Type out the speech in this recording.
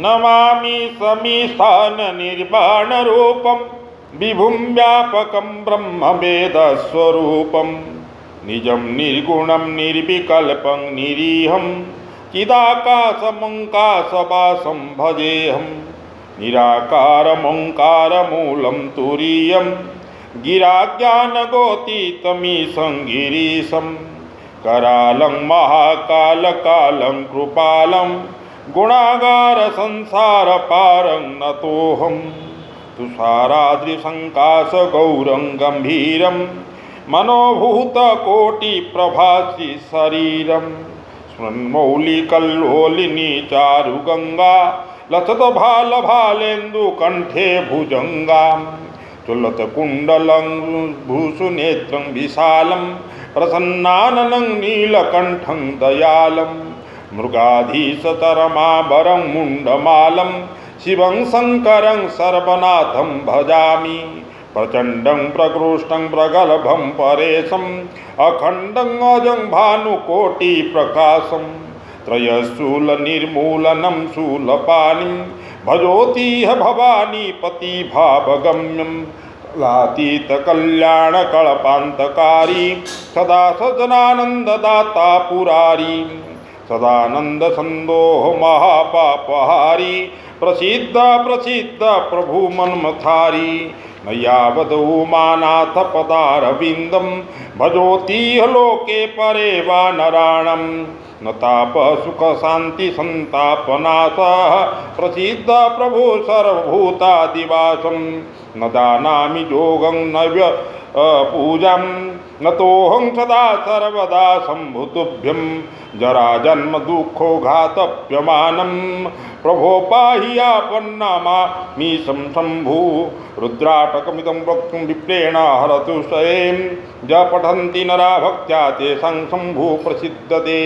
नमामि समीस्थाननिर्वाणरूपं विभुं व्यापकं ब्रह्मवेदस्वरूपं निजं निर्गुणं निर्विकल्पं निरीहं चिदाकाशमङ्काशवासं भजेऽहं निराकारमङ्कारमूलं तुरीयं गिराज्ञानगोतीतमीशं गिरीशं करालं महाकालकालं कृपालं गुणागार संसार पारं नतोऽहं तुषाराद्रिसङ्काश गौरं गम्भीरं मनोभूतकोटिप्रभासि शरीरं स्मन्मौलिकल्लोलिनी चारुगङ्गा लसतभालभालेन्दुकण्ठे भुजङ्गां चुल्लतकुण्डलं भूषुनेत्रं विशालं प्रसन्नाननं नीलकण्ठं दयालं मृगाधीशतरमाभरं मुण्डमालं शिवं शङ्करं सर्वनाथं भजामि प्रचण्डं प्रकृष्टं प्रगल्भं परेशम् अखण्डं अजं भानुकोटिप्रकाशं त्रयशूलनिर्मूलनं शूलपाणिं भजोतीह भवानीपतिभावगम्यं लातीतकल्याणकल्पान्तकारी सदा सजनानन्ददाता पुरारी सदानन्दसन्दोह महापापहारी प्रसिद्ध प्रसिद्ध प्रभु मन्मथारी न यावदुमानाथ पदारविन्दं भजोतीह लोके परे वा नराणां न ताप सुख शांति संतापनाशः प्रसिद्ध प्रभु सर्वभूतादिवासं न दानामि योगं न पूजां नतोऽहं सदा सर्वदा शम्भुतुभ्यं जराजन्म दुःखोघातप्यमानं प्रभो पाहि आपन्नामामीशं शम्भु रुद्राटकमिदं वक्तुं विप्रेण हरतु स्वयं ज पठन्ति नरा भक्त्या तेषां शम्भु प्रसिद्धते।